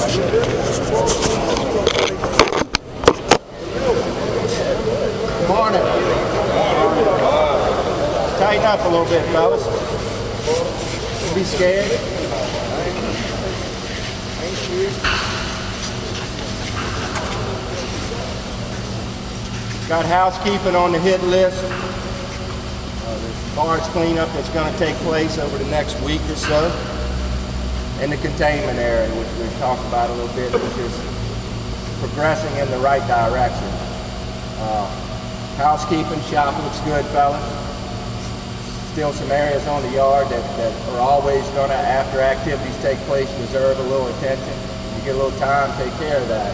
Morning. Tighten up a little bit, fellas. Don't be scared. Got housekeeping on the hit list. There's barge cleanup that's going to take place over the next week or so. And the containment area, which we've talked about a little bit, which is progressing in the right direction. Housekeeping shop looks good, fellas. Still some areas on the yard that are always going to, after activities take place, deserve a little attention. You get a little time, take care of that.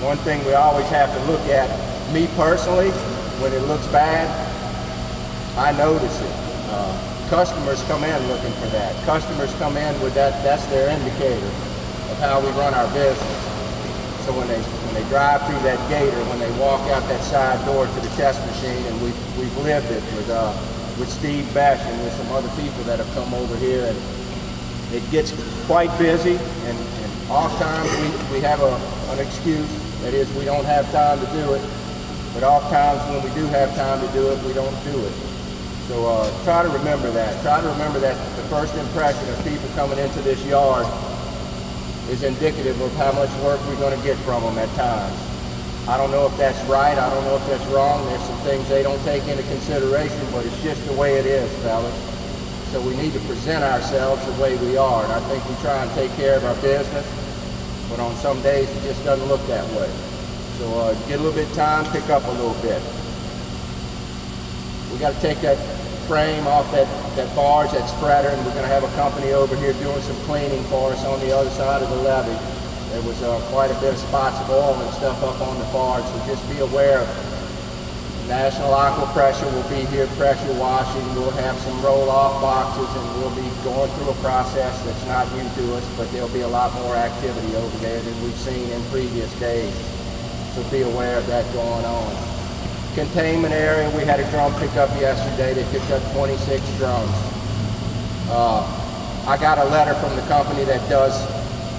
One thing we always have to look at, me personally, when it looks bad, I notice it. Customers come in looking for that. Customers come in with that, that's their indicator of how we run our business. So when they drive through that gate or when they walk out that side door to the test machine, and we've lived it with Steve Besh and with some other people that have come over here, and it gets quite busy, and oftentimes we have an excuse, that is we don't have time to do it, but oftentimes when we do have time to do it, we don't do it. So try to remember that. Try to remember that the first impression of people coming into this yard is indicative of how much work we're going to get from them at times. I don't know if that's right. I don't know if that's wrong. There's some things they don't take into consideration, but it's just the way it is, fellas. So we need to present ourselves the way we are. And I think we try and take care of our business, but on some days it just doesn't look that way. So get a little bit of time, pick up a little bit. We got to take that frame off that barge, that spreader, and we're going to have a company over here doing some cleaning for us on the other side of the levee. There was quite a bit of spots of oil and stuff up on the barge, so just be aware of National Aqua Pressure will be here pressure washing. We'll have some roll-off boxes, and we'll be going through a process that's not new to us, but there'll be a lot more activity over there than we've seen in previous days. So be aware of that going on. Containment area, we had a drum pickup yesterday. They picked up 26 drums. I got a letter from the company that does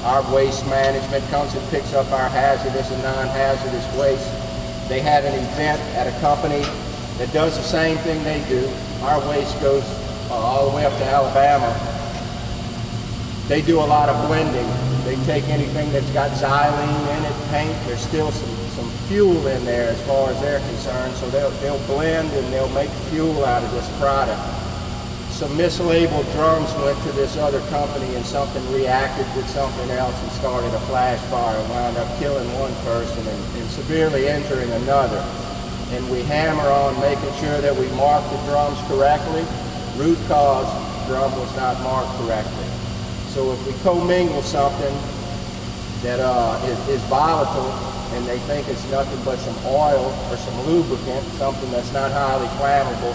our waste management, comes and picks up our hazardous and non-hazardous waste. They had an event at a company that does the same thing they do. Our waste goes all the way up to Alabama. They do a lot of blending. They take anything that's got xylene in it, paint. There's still some fuel in there as far as they're concerned, so they'll blend and they'll make fuel out of this product. Some mislabeled drums went to this other company, and something reacted with something else and started a flash fire and wound up killing one person and severely injuring another. And we hammer on making sure that we mark the drums correctly. Root cause, drum was not marked correctly. So if we commingle something that is volatile, and they think it's nothing but some oil or some lubricant, something that's not highly flammable,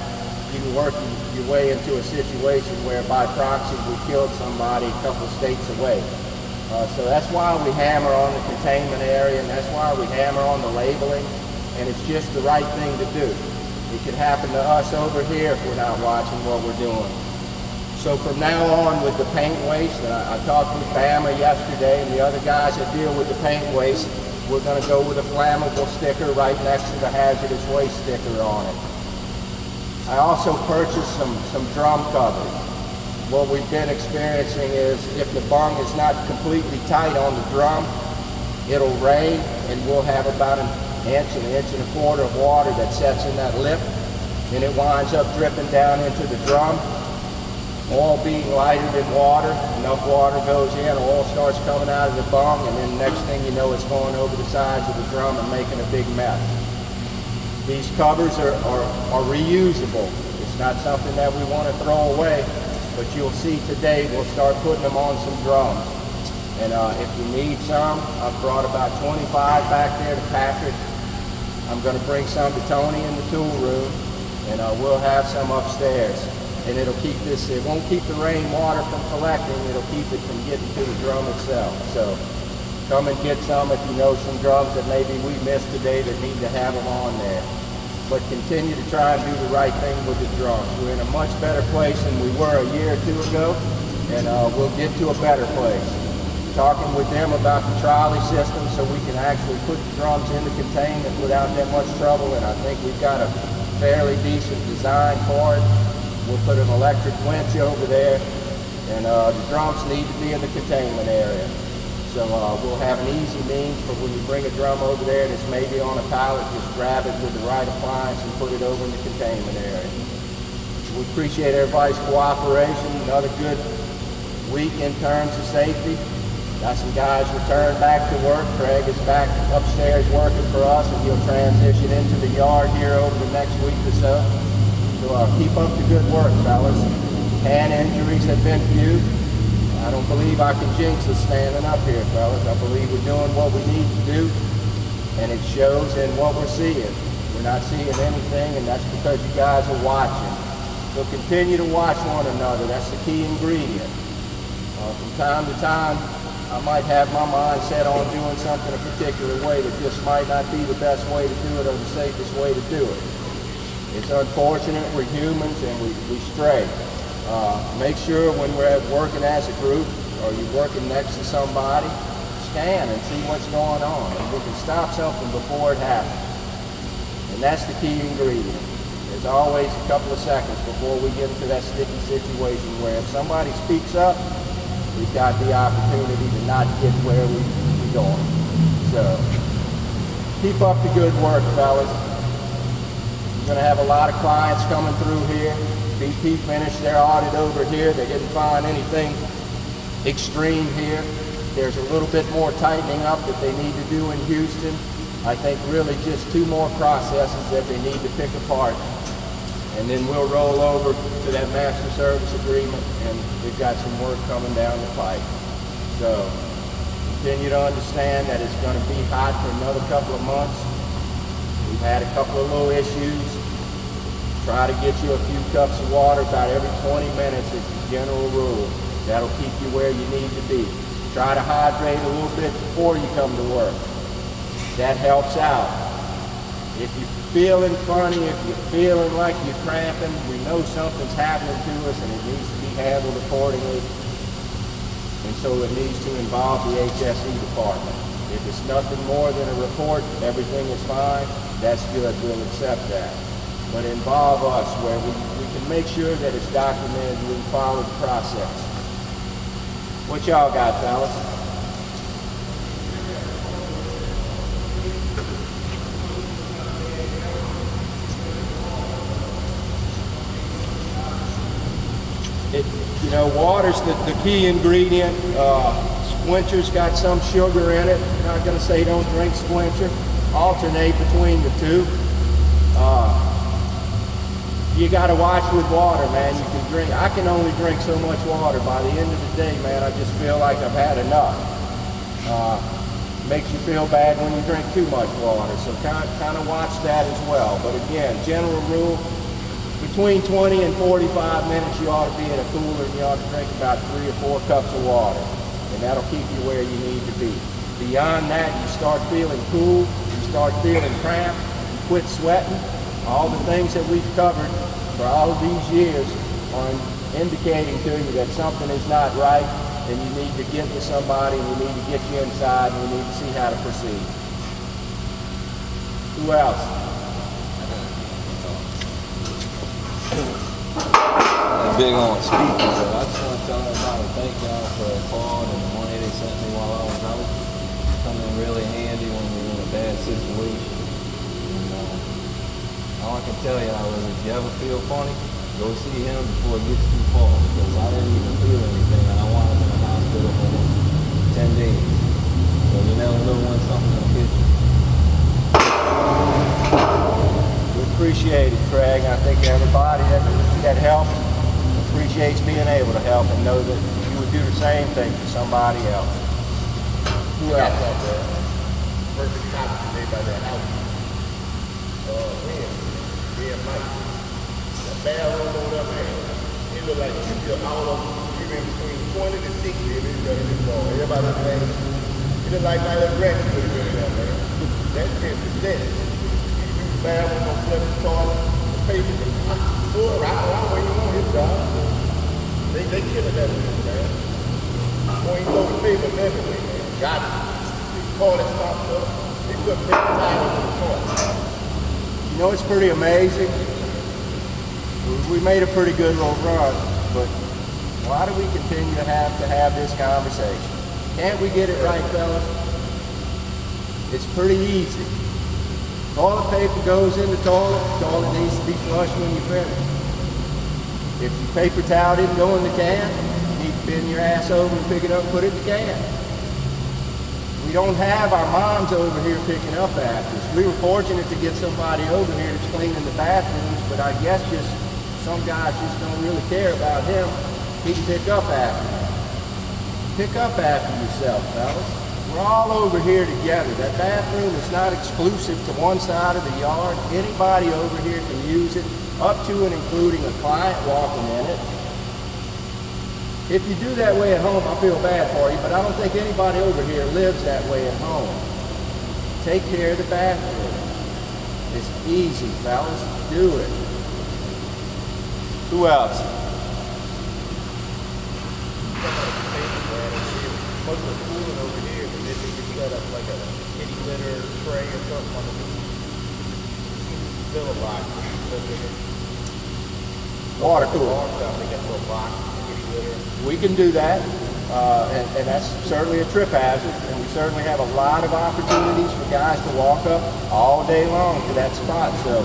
you can work your way into a situation where by proxy we killed somebody a couple states away. So that's why we hammer on the containment area, and that's why we hammer on the labeling, and it's just the right thing to do. It could happen to us over here if we're not watching what we're doing. So from now on with the paint waste, and I talked with Bama yesterday and the other guys that deal with the paint waste, we're going to go with a flammable sticker right next to the hazardous waste sticker on it. I also purchased some drum covers. What we've been experiencing is if the bung is not completely tight on the drum, it'll rain and we'll have about an inch and a quarter of water that sets in that lip, and it winds up dripping down into the drum. Oil being lighted in water, enough water goes in, oil starts coming out of the bung, and then next thing you know it's going over the sides of the drum and making a big mess. These covers are reusable. It's not something that we want to throw away, but you'll see today we'll start putting them on some drums. And if you need some, I've brought about 25 back there to Patrick. I'm going to bring some to Tony in the tool room, and we'll have some upstairs. And it'll keep this, it won't keep the rainwater from collecting, it'll keep it from getting to the drum itself. So come and get some if you know some drums that maybe we missed today that need to have them on there. But continue to try and do the right thing with the drums. We're in a much better place than we were a year or two ago, and we'll get to a better place. talking with them about the trolley system so we can actually put the drums in the containment without that much trouble, and I think we've got a fairly decent design for it. We'll put an electric winch over there, and the drums need to be in the containment area. So we'll have an easy means for when you bring a drum over there and it's maybe on a pallet, just grab it with the right appliance and put it over in the containment area. We appreciate everybody's cooperation. Another good week in terms of safety. Got some guys returned back to work. Craig is back upstairs working for us, and he'll transition into the yard here over the next week or so. So keep up the good work, fellas. Hand injuries have been few. I don't believe I can jinx us standing up here, fellas. I believe we're doing what we need to do, and it shows in what we're seeing. We're not seeing anything, and that's because you guys are watching. So continue to watch one another. That's the key ingredient. From time to time, I might have my mind set on doing something a particular way that just might not be the best way to do it or the safest way to do it. It's unfortunate, we're humans and we stray. Make sure when we're working as a group or you're working next to somebody, scan and see what's going on. And we can stop something before it happens. And that's the key ingredient. There's always a couple of seconds before we get into that sticky situation where if somebody speaks up, we've got the opportunity to not get where we're going. So keep up the good work, fellas. We're going to have a lot of clients coming through here. BP finished their audit over here. They didn't find anything extreme here. There's a little bit more tightening up that they need to do in Houston. I think really just 2 more processes that they need to pick apart. And then we'll roll over to that master service agreement, and we've got some work coming down the pipe. So continue to understand that it's going to be hot for another couple of months. We've had a couple of little issues. Try to get you a few cups of water about every 20 minutes is the general rule. That'll keep you where you need to be. Try to hydrate a little bit before you come to work. That helps out. If you're feeling funny, if you're feeling like you're cramping, we know something's happening to us and it needs to be handled accordingly. And so it needs to involve the HSE department. If it's nothing more than a report, everything is fine, that's good, we'll accept that. But involve us where we can make sure that it's documented and we follow the process. What y'all got, fellas? You know, water's the key ingredient. Squincher's got some sugar in it. I'm not going to say don't drink Squincher. Alternate between the two. You got to watch with water, man. You can drink. I can only drink so much water. By the end of the day, man, I just feel like I've had enough. Makes you feel bad when you drink too much water. So kind of watch that as well. But again, general rule, between 20 and 45 minutes, you ought to be in a cooler and you ought to drink about 3 or 4 cups of water. And that'll keep you where you need to be. Beyond that, you start feeling cool, you start feeling cramped, you quit sweating. All the things that we've covered for all of these years are indicating to you that something is not right and you need to get to somebody, we need to get you inside, and we need to see how to proceed. Who else? I'm big on speaking, so I just want to tell everybody thank y'all for the card and the money they sent me while I was out. It's coming in really handy when we're in a bad situation. And, all I can tell y'all is if you ever feel funny, go see him before it gets too far, because I didn't even feel anything and I wound up in the hospital for almost 10 days. So you never know when something's going to hit you. We appreciate it, Craig. I think everybody that helped appreciates being able to help and know that you would do the same thing for somebody else. Who else out there? Perfect copy made by that house. Being Mike. That Belle rolled up there. It looked like you feel all of them, even between 20 to 60 if it's better than ball. Everybody was saying, it looked like my little grandson was doing that, man. That's 10%. Belle was gonna flip the toilet, the paper, right where you want his job. They killing that man. When you know the paper, everywhere, man. Got it. The toilet stopped up. They put paper towels in the toilet. You know, it's pretty amazing. We made a pretty good little run, but why do we continue to have this conversation? Can't we get it right, fellas? It's pretty easy. Toilet paper goes in the toilet needs to be flushed when you finish. If your paper towel didn't go in the can, you need to bend your ass over and pick it up and put it in the can. We don't have our moms over here picking up after us. We were fortunate to get somebody over here that's cleaning the bathrooms, but I guess just some guys just don't really care about him. He can pick up after you. Pick up after yourself, fellas. We're all over here together. That bathroom is not exclusive to one side of the yard. Anybody over here can use it, up to and including a client walking in it. If you do that way at home, I feel bad for you, but I don't think anybody over here lives that way at home. Take care of the bathroom. It's easy, fellas. Do it. Who else? Most of the cooling over here, but then they can set up like a kitty litter tray or something on the fill a box. Water cooler. They got a little box, kitty litter. We can do that, and that's certainly a trip hazard, and we certainly have a lot of opportunities for guys to walk up all day long to that spot, so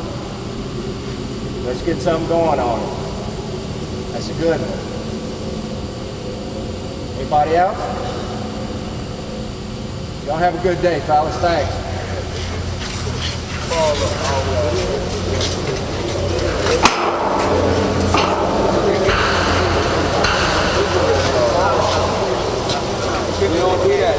let's get something going on it. That's a good one. Anybody else? Y'all have a good day, fellas. Thanks. We don't do that.